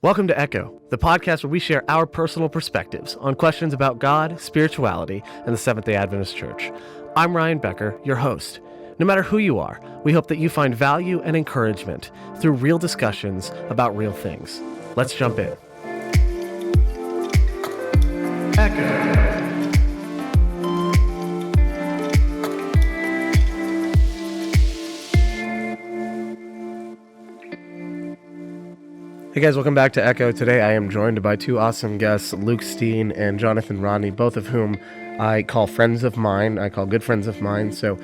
Welcome to Echo, the podcast where we share our personal perspectives on questions about God, spirituality, and the Seventh-day Adventist Church. I'm Ryan Becker, your host. No matter who you are, we hope that you find value and encouragement through real discussions about real things. Let's jump in. Echo. Hey guys, welcome back to Echo. Today I am joined by two awesome guests, Luke Steen and Jonathan Rodney, both of whom I call friends of mine. I call good friends of mine. So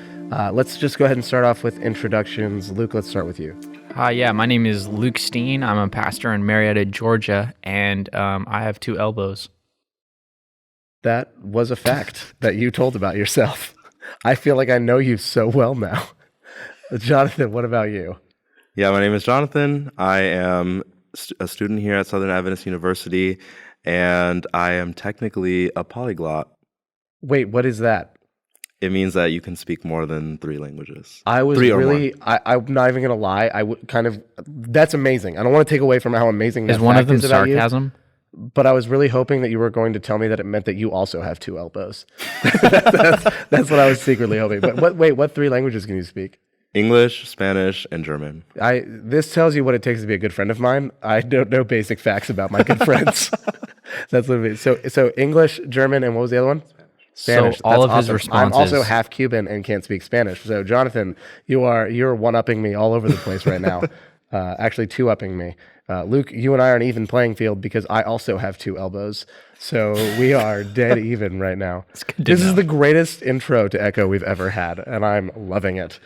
let's just go ahead and start off with introductions. Luke, let's start with you. Hi, my name is Luke Steen. I'm a pastor in Marietta, Georgia, and I have two elbows. That was a fact that you told about yourself. I feel like I know you so well now. Jonathan, what about you? Yeah, my name is Jonathan. I am a student here at Southern Adventist University, and I am technically a polyglot. Wait, what is that? It means that you can speak more than 3 languages. I'm not even going to lie. That's amazing. I don't want to take away from how amazing that is one of them is about sarcasm? You, but I was really hoping that you were going to tell me that it meant that you also have 2 elbows. That's what I was secretly hoping. But what 3 languages can you speak? English, Spanish, and German. This tells you what it takes to be a good friend of mine. I don't know basic facts about my good friends. That's literally so English, German, and what was the other one? Spanish. So all That's of his awesome. responses. I'm also half Cuban and can't speak Spanish. So Jonathan, you're one-upping me all over the place right now. Actually, 2-upping me. Luke, you and I are an even playing field because I also have 2 elbows. So we are dead even right now. This is the greatest intro to Echo we've ever had, and I'm loving it.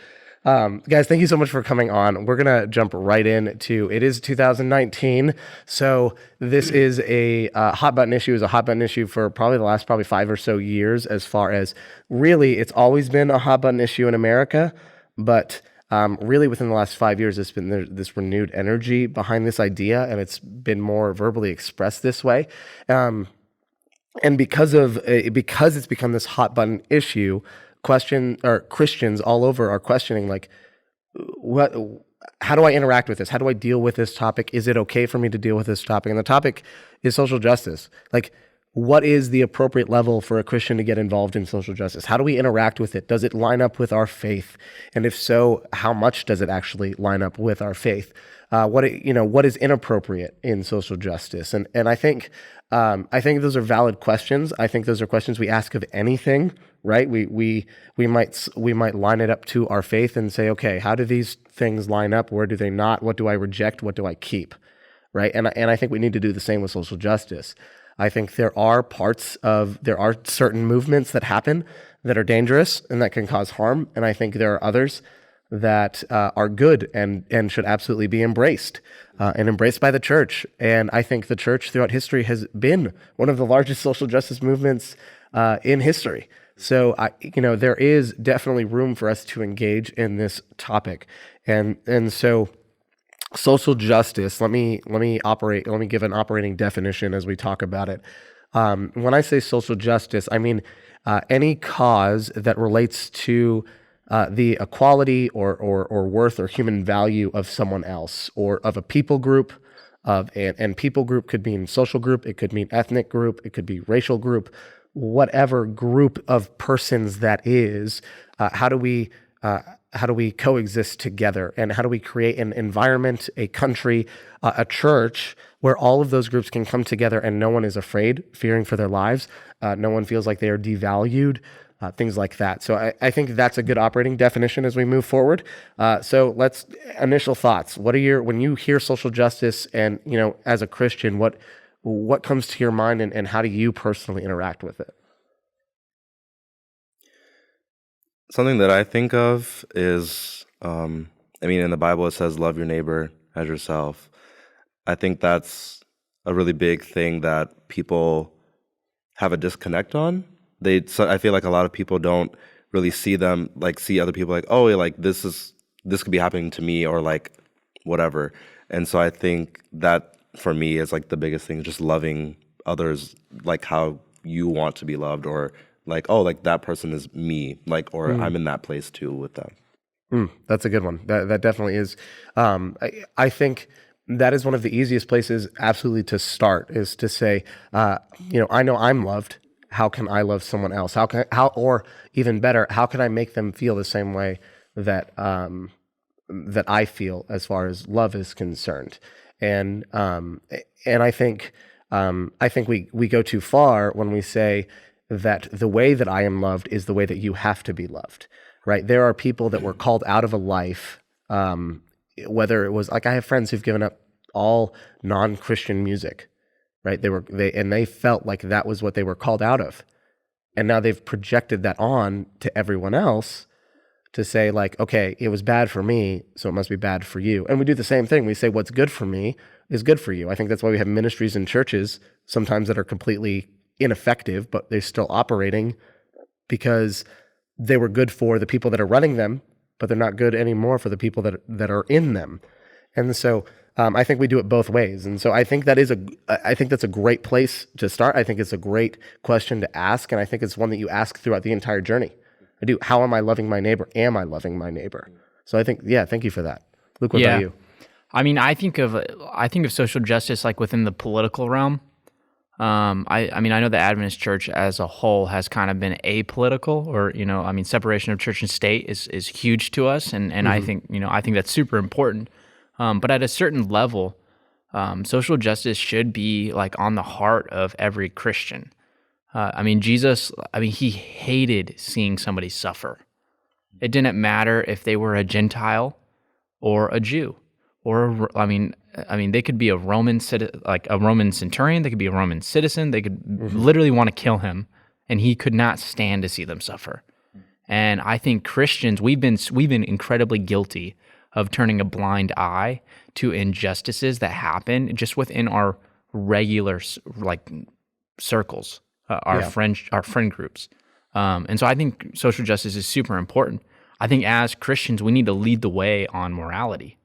Guys, thank you so much for coming on. We're going to jump right into, it is 2019, so this is a hot button issue. It's a hot button issue for probably the last 5 or so years, as far as really it's always been a hot button issue in America, but really within the last 5 years, it's been this renewed energy behind this idea, and it's been more verbally expressed this way. And because it's become this hot button issue, Christians all over are questioning, like, how do I interact with this? How do I deal with this topic? Is it okay for me to deal with this topic? And the topic is social justice. Like, what is the appropriate level for a Christian to get involved in social justice? How do we interact with it? Does it line up with our faith? And if so, how much does it actually line up with our faith? What is inappropriate in social justice? And I think those are valid questions. I think those are questions we ask of anything, right? We might line it up to our faith and say, okay, how do these things line up? Where do they not? What do I reject? What do I keep? Right? And I think we need to do the same with social justice. I think there are certain movements that happen that are dangerous and that can cause harm. And I think there are others that are good and should absolutely be embraced and embraced by the church. And I think the church throughout history has been one of the largest social justice movements in history. So there is definitely room for us to engage in this topic. And so social justice, let me give an operating definition as we talk about it. When I say social justice, I mean any cause that relates to the equality or worth or human value of someone else or of a people group, and people group could mean social group, it could mean ethnic group, it could be racial group, whatever group of persons that is. How do we coexist together, and how do we create an environment, a country, a church where all of those groups can come together and no one is afraid, fearing for their lives, no one feels like they are devalued. Things like that. So I think that's a good operating definition as we move forward. So initial thoughts. When you hear social justice and, as a Christian, what comes to your mind and how do you personally interact with it? Something that I think of is, in the Bible it says, love your neighbor as yourself. I think that's a really big thing that people have a disconnect on. I feel like a lot of people don't really see other people like, oh, like this could be happening to me, or like whatever. And so I think that for me is like the biggest thing, just loving others like how you want to be loved, or like, oh, like that person is me, like, or I'm in that place too with them. That's a good one. That definitely is. I think that is one of the easiest places absolutely to start, is to say, I know I'm loved. How can I love someone else? Or even better, how can I make them feel the same way that I feel as far as love is concerned? And I think we go too far when we say that the way that I am loved is the way that you have to be loved, right? There are people that were called out of a life, whether it was like, I have friends who've given up all non-Christian music, right? They felt like that was what they were called out of. And now they've projected that on to everyone else to say like, okay, it was bad for me, so it must be bad for you. And we do the same thing. We say what's good for me is good for you. I think that's why we have ministries in churches sometimes that are completely ineffective, but they're still operating because they were good for the people that are running them, but they're not good anymore for the people that are in them. And so I think we do it both ways. And so I think that's a great place to start. I think it's a great question to ask. And I think it's one that you ask throughout the entire journey. I do. How am I loving my neighbor? Am I loving my neighbor? So I think, thank you for that. Luke, what about you? I mean, I think of social justice like within the political realm. I mean, I know the Adventist Church as a whole has kind of been apolitical, or separation of church and state is huge to us, and I think that's super important. But at a certain level, social justice should be like on the heart of every Christian. Jesus, he hated seeing somebody suffer. It didn't matter if they were a Gentile or a Jew, or they could be a Roman centurion. They could be a Roman citizen. They could literally want to kill him, and he could not stand to see them suffer. And I think Christians, we've been incredibly guilty of turning a blind eye to injustices that happen just within our regular circles, our friend groups. And so I think social justice is super important. I think as Christians, we need to lead the way on morality.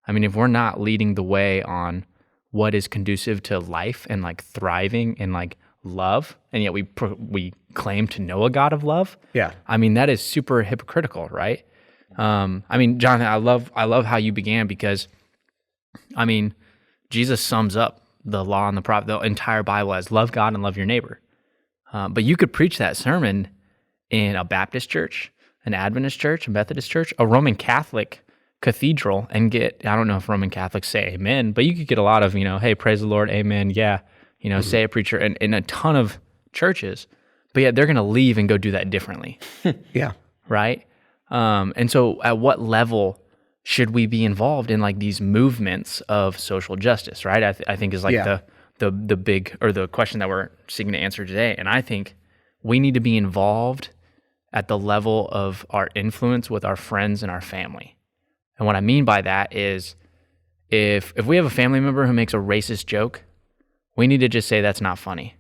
I mean, if we're not leading the way on what is conducive to life and like thriving and like love, and yet we claim to know a God of love, that is super hypocritical, right? Jonathan, I love how you began, because Jesus sums up the law and the prophet, the entire Bible, as love God and love your neighbor. But you could preach that sermon in a Baptist church, an Adventist church, a Methodist church, a Roman Catholic cathedral, and get, I don't know if Roman Catholics say amen, but you could get a lot of, hey, praise the Lord, amen, say a preacher in a ton of churches, but yet they're going to leave and go do that differently. Right? And so at what level should we be involved in like these movements of social justice, right? I think is like the big, or the question that we're seeking to answer today. And I think we need to be involved at the level of our influence with our friends and our family. And what I mean by that is if we have a family member who makes a racist joke, we need to just say that's not funny.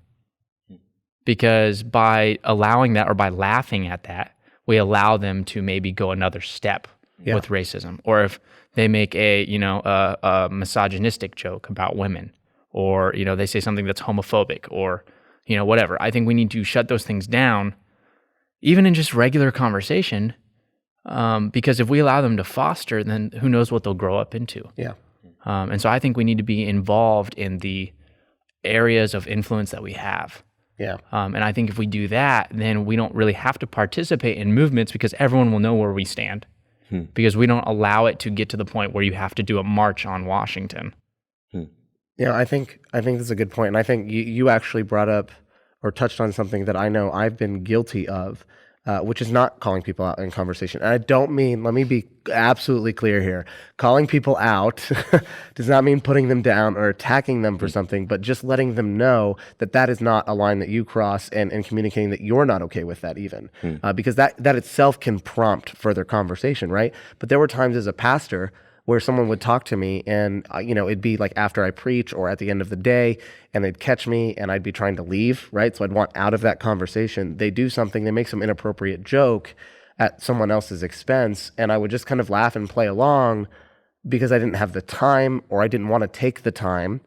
Because by allowing that, or by laughing at that, we allow them to maybe go another step with racism. Or if they make a misogynistic joke about women, or they say something that's homophobic, or whatever. I think we need to shut those things down, even in just regular conversation, because if we allow them to foster, then who knows what they'll grow up into. And so I think we need to be involved in the areas of influence that we have. And I think if we do that, then we don't really have to participate in movements, because everyone will know where we stand, because we don't allow it to get to the point where you have to do a march on Washington. I think that's a good point. And I think you actually brought up or touched on something that I know I've been guilty of, which is not calling people out in conversation. And I don't mean, let me be absolutely clear here, calling people out does not mean putting them down or attacking them for something, but just letting them know that is not a line that you cross, and communicating that you're not okay with that even, because that itself can prompt further conversation, right? But there were times as a pastor where someone would talk to me, and it'd be like after I preach or at the end of the day, and they'd catch me and I'd be trying to leave, right? So I'd want out of that conversation. They do something, they make some inappropriate joke at someone else's expense, and I would just kind of laugh and play along because I didn't have the time, or I didn't want to take the time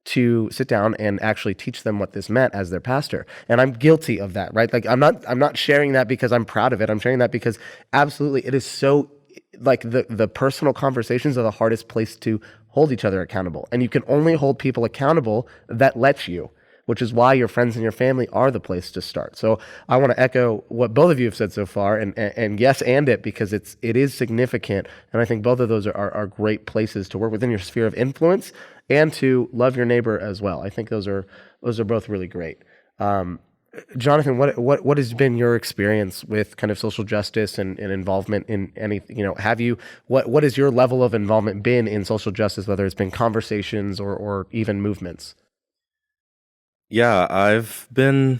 to sit down and actually teach them what this meant as their pastor. And I'm guilty of that, right? Like I'm not sharing that because I'm proud of it. I'm sharing that because absolutely it is so, like the personal conversations are the hardest place to hold each other accountable. And you can only hold people accountable that let you, which is why your friends and your family are the place to start. So I want to echo what both of you have said so far, and yes, and it, because it is significant. And I think both of those are great places to work within your sphere of influence and to love your neighbor as well. I think those are both really great. Jonathan, what has been your experience with kind of social justice and involvement in any, what has your level of involvement been in social justice, whether it's been conversations or even movements? Yeah, I've been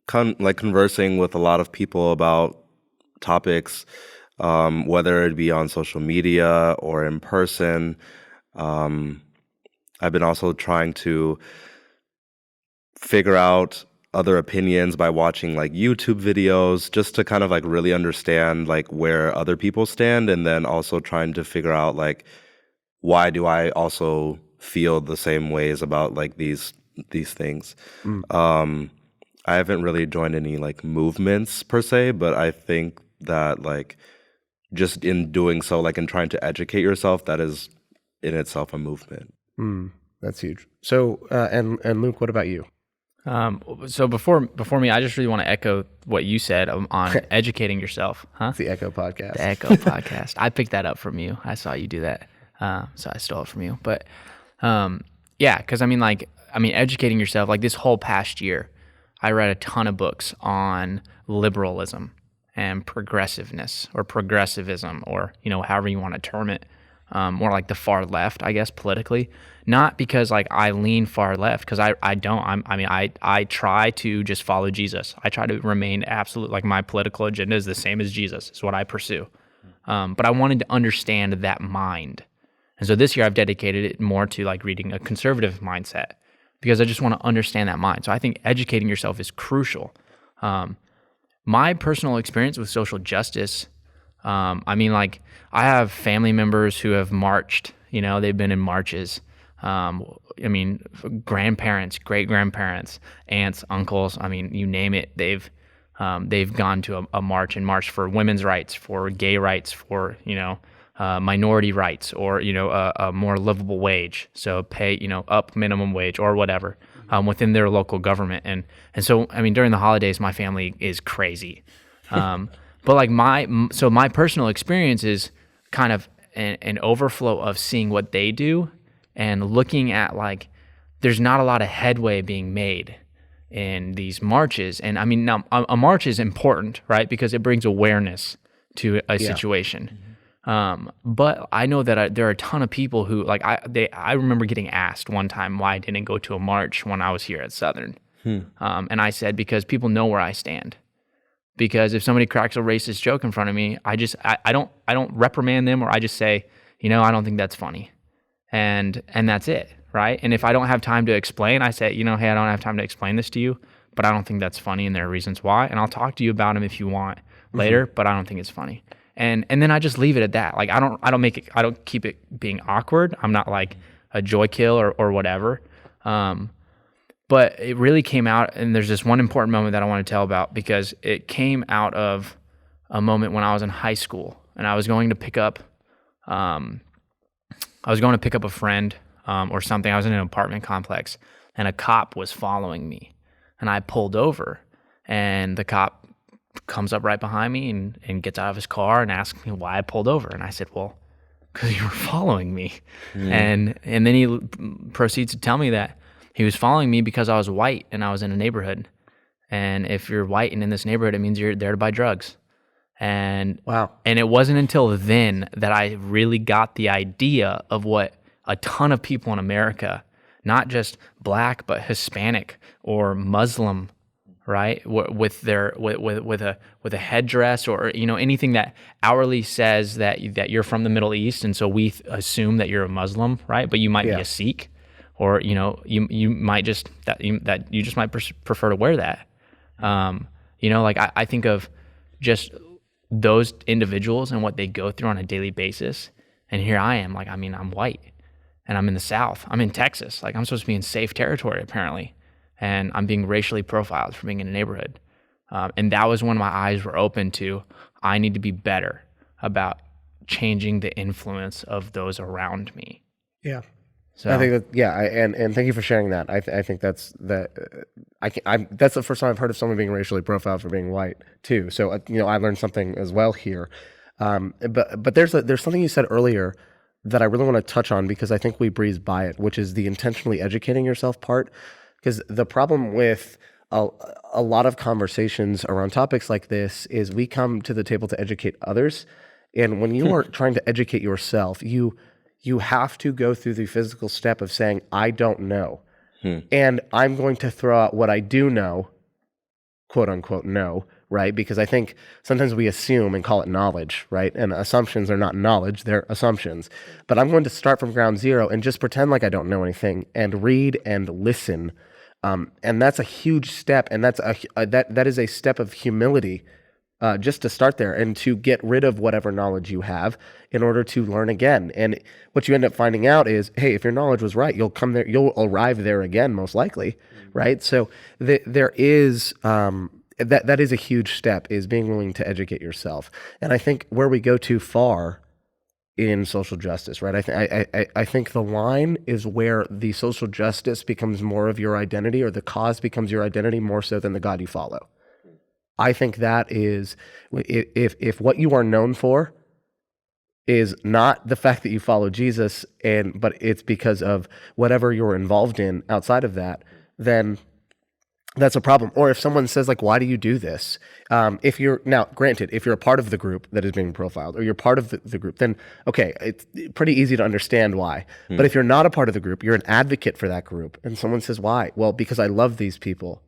conversing with a lot of people about topics, whether it be on social media or in person. I've been also trying to figure out other opinions by watching like YouTube videos, just to kind of like really understand like where other people stand, and then also trying to figure out like, why do I also feel the same ways about like these things. I haven't really joined any like movements per se, but I think that like just in doing so, like in trying to educate yourself, that is in itself a movement. That's huge. So and Luke, what about you? So before me, I just really want to echo what you said on educating yourself. It's the Echo podcast. The Echo podcast. I picked that up from you. I saw you do that. So I stole it from you. But yeah, because educating yourself, like this whole past year, I read a ton of books on liberalism and progressiveness or progressivism, or, however you want to term it, more like the far left, I guess, politically. Not because like I lean far left, because I don't. I try to just follow Jesus. I try to remain absolute, like my political agenda is the same as Jesus. It's what I pursue. But I wanted to understand that mind. And so this year I've dedicated it more to like reading a conservative mindset, because I just want to understand that mind. So I think educating yourself is crucial. My personal experience with social justice, I have family members who have marched, they've been in marches. Grandparents, great-grandparents, aunts, uncles, you name it, they've gone to a march and marched for women's rights, for gay rights, for, minority rights, or, a more livable wage. So pay, up minimum wage or whatever, within their local government. And so, during the holidays, my family is crazy. But like my personal experience is kind of an overflow of seeing what they do and looking at like, there's not a lot of headway being made in these marches. And now a march is important, right? Because it brings awareness to a situation. But I know that there are a ton of people who like, I remember getting asked one time why I didn't go to a march when I was here at Southern. And I said, because people know where I stand. Because if somebody cracks a racist joke in front of me, I don't reprimand them, or I just say, I don't think that's funny. And that's it, right? And if I don't have time to explain, I say, hey, I don't have time to explain this to you, but I don't think that's funny, and there are reasons why, and I'll talk to you about them if you want later, but I don't think it's funny. And then I just leave it at that. Like I don't keep it being awkward. I'm not like a joy kill or whatever. But it really came out, and there's this one important moment that I want to tell about, because it came out of a moment when I was in high school, and I was going to pick up a friend or something. I was in an apartment complex, and a cop was following me, and I pulled over, and the cop comes up right behind me and gets out of his car and asks me why I pulled over. And I said, well, because you were following me. And then he proceeds to tell me that he was following me because I was white and I was in a neighborhood. And if you're white and in this neighborhood, it means you're there to buy drugs. And wow. And it wasn't until then that I really got the idea of what a ton of people in America, not just Black, but Hispanic or Muslim, right, with a headdress or anything that outwardly says that you're from the Middle East, and so we assume that you're a Muslim, right? But you might be a Sikh, or you might just prefer to wear that. I think of just those individuals and what they go through on a daily basis, and here I am, I'm white, and I'm in the South, I'm in Texas, I'm supposed to be in safe territory apparently. And I'm being racially profiled for being in a neighborhood. And that was when my eyes were open to, I need to be better about changing the influence of those around me. Yeah. So I think that, and thank you for sharing that. I think that's that's the first time I've heard of someone being racially profiled for being white too. So I learned something as well here. But there's something you said earlier that I really want to touch on, because I think we breeze by it, which is the intentionally educating yourself part. Because the problem with a lot of conversations around topics like this is we come to the table to educate others, and when you are trying to educate yourself, you have to go through the physical step of saying, I don't know. And I'm going to throw out what I do know, quote unquote, know, right? Because I think sometimes we assume and call it knowledge, right? And assumptions are not knowledge, they're assumptions. But I'm going to start from ground zero and just pretend like I don't know anything and read and listen. And that's a huge step. And that is a step of humility, just to start there and to get rid of whatever knowledge you have in order to learn again. And what you end up finding out is, hey, if your knowledge was right, you'll arrive there again, most likely, right? So there is that is a huge step, is being willing to educate yourself. And I think where we go too far in social justice, right? I think the line is where the social justice becomes more of your identity, or the cause becomes your identity more so than the God you follow. I think that is, if what you are known for is not the fact that you follow Jesus, but it's because of whatever you're involved in outside of that, then that's a problem. Or if someone says, like, why do you do this? If you're a part of the group that is being profiled, or you're part of the group, then okay, it's pretty easy to understand why. But if you're not a part of the group, you're an advocate for that group, and someone says, why? Well, because I love these people,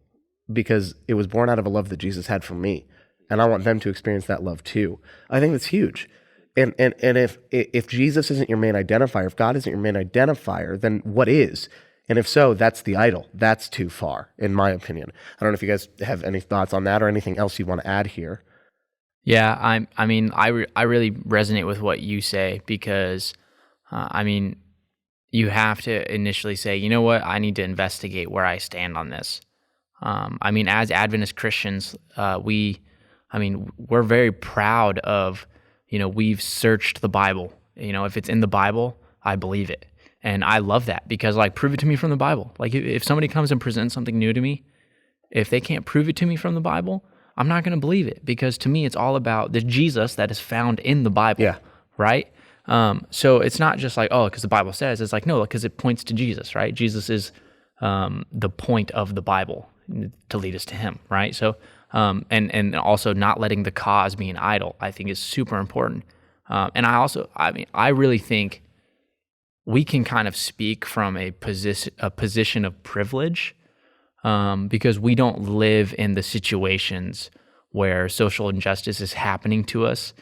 because it was born out of a love that Jesus had for me, and I want them to experience that love too. I think that's huge. And if Jesus isn't your main identifier, if God isn't your main identifier, then what is? And if so, that's the idol. That's too far, in my opinion. I don't know if you guys have any thoughts on that or anything else you want to add here. Yeah, I really resonate with what you say, because, you have to initially say, you know what, I need to investigate where I stand on this. As Adventist Christians, we're very proud of, we've searched the Bible. If it's in the Bible, I believe it. And I love that, because, like, prove it to me from the Bible. Like, if somebody comes and presents something new to me, if they can't prove it to me from the Bible, I'm not going to believe it, because to me, it's all about the Jesus that is found in the Bible, right? So it's not just like, oh, because the Bible says. It's like, no, because it points to Jesus, right? Jesus is the point of the Bible to lead us to him, right? So, and also not letting the cause be an idol, I think, is super important. And I really think we can kind of speak from a position of privilege, because we don't live in the situations where social injustice is happening to us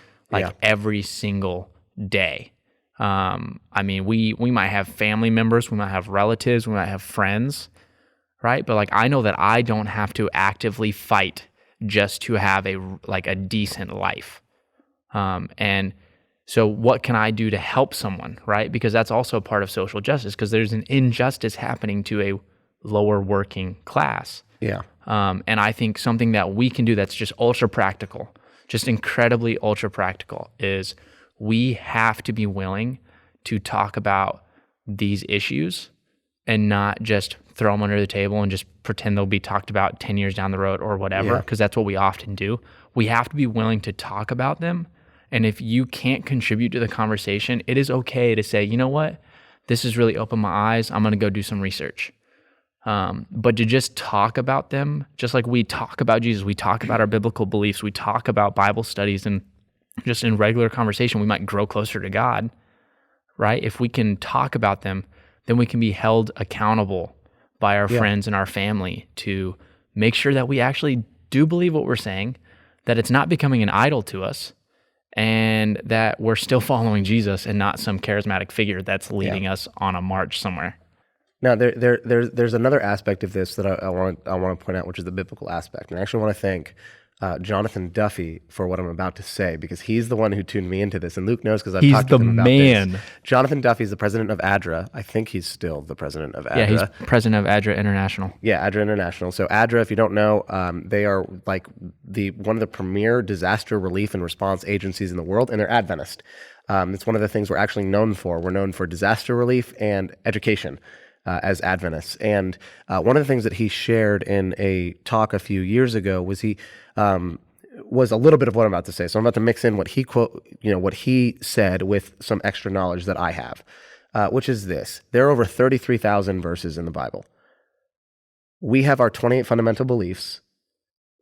every single day. We might have family members, we might have relatives, we might have friends, right? But, like, I know that I don't have to actively fight just to have a decent life. And so what can I do to help someone, right? Because that's also part of social justice, because there's an injustice happening to a lower working class. Yeah. And I think something that we can do that's just ultra practical, just incredibly ultra practical, is we have to be willing to talk about these issues and not just throw them under the table and just pretend they'll be talked about 10 years down the road or whatever, because that's what we often do. We have to be willing to talk about them. And if you can't contribute to the conversation, it is okay to say, you know what, this has really opened my eyes. I'm going to go do some research. But to just talk about them, just like we talk about Jesus, we talk about our biblical beliefs, we talk about Bible studies, and just in regular conversation, we might grow closer to God, right? If we can talk about them, then we can be held accountable by our friends and our family to make sure that we actually do believe what we're saying, that it's not becoming an idol to us, and that we're still following Jesus and not some charismatic figure that's leading us on a march somewhere. Now, there's another aspect of this that I want to point out, which is the biblical aspect. And I actually want to thank Jonathan Duffy for what I'm about to say, because he's the one who tuned me into this. And Luke knows, because I've talked to him about this. Jonathan Duffy is the president of ADRA. I think he's still the president of ADRA. Yeah, he's president of ADRA International. Yeah, ADRA International. So ADRA, if you don't know, they are like one of the premier disaster relief and response agencies in the world, and they're Adventist. It's one of the things we're actually known for. We're known for disaster relief and education as Adventists. And one of the things that he shared in a talk a few years ago was was a little bit of what I'm about to say. So I'm about to mix in what he said with some extra knowledge that I have, which is this. There are over 33,000 verses in the Bible. We have our 28 fundamental beliefs.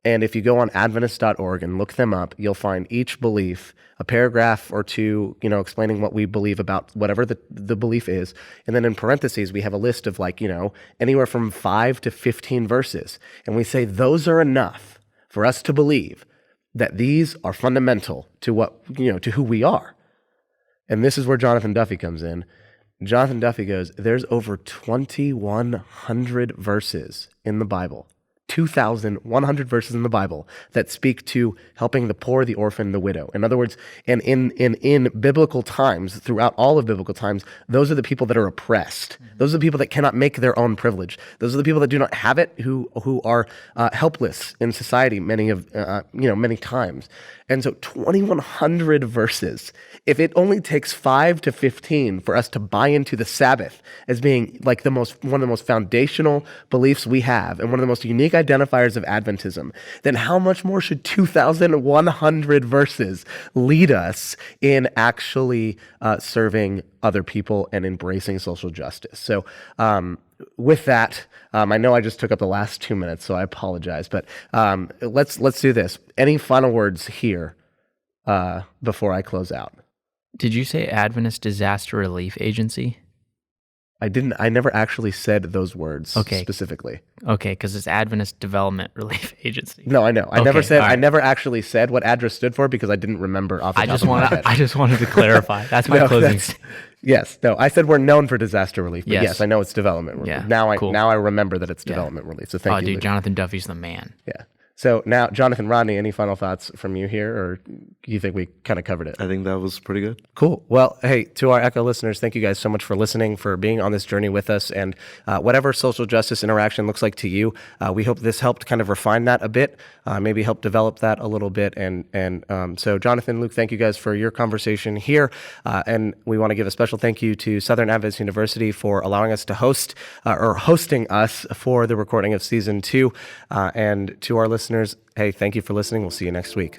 And if you go on Adventist.org and look them up, you'll find each belief, a paragraph or two, explaining what we believe about whatever the belief is. And then in parentheses, we have a list of anywhere from 5 to 15 verses. And we say those are enough for us to believe that these are fundamental to to who we are. And this is where Jonathan Duffy comes in. Jonathan Duffy goes, there's over 2,100 verses in the Bible. 2,100 verses in the Bible that speak to helping the poor, the orphan, the widow. In other words, and in biblical times, throughout all of biblical times, those are the people that are oppressed. Those are the people that cannot make their own privilege. Those are the people that do not have it, who are helpless in society many times. And so 2,100 verses. If it only takes 5 to 15 for us to buy into the Sabbath as being one of the most foundational beliefs we have and one of the most unique identifiers of Adventism, then how much more should 2,100 verses lead us in actually serving other people and embracing social justice? So with that, I know I just took up the last 2 minutes, so I apologize, but let's do this. Any final words here before I close out? Did you say Adventist Disaster Relief Agency? I didn't. I never actually said those words specifically. Okay, because it's Adventist Development Relief Agency. No, I know. I never said. Right. I never actually said what ADRA stood for because I didn't remember off the top of my head. I just wanted to clarify. That's my closing. Yes. No. I said we're known for disaster relief, but yes, I know it's development relief. Yeah, now I remember that it's development relief. So thank you. Oh, dude, Jonathan Duffy's the man. Yeah. So now, Jonathan, Rodney, any final thoughts from you here, or you think we kind of covered it? I think that was pretty good. Cool. Well, hey, to our Echo listeners, thank you guys so much for listening, for being on this journey with us, and whatever social justice interaction looks like to you, we hope this helped kind of refine that a bit, maybe help develop that a little bit. And so, Jonathan, Luke, thank you guys for your conversation here, and we want to give a special thank you to Southern Adventist University for allowing us to hosting us for the recording of Season 2, and to our listeners, hey, thank you for listening. We'll see you next week.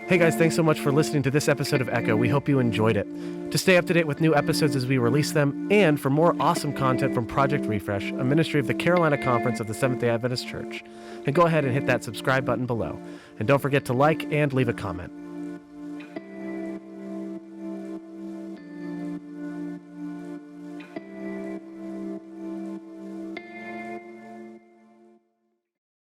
Hey guys, thanks so much for listening to this episode of Echo. We hope you enjoyed it. To stay up to date with new episodes as we release them, and for more awesome content from Project Refresh, a ministry of the Carolina Conference of the Seventh-day Adventist Church, then go ahead and hit that subscribe button below. And don't forget to like and leave a comment.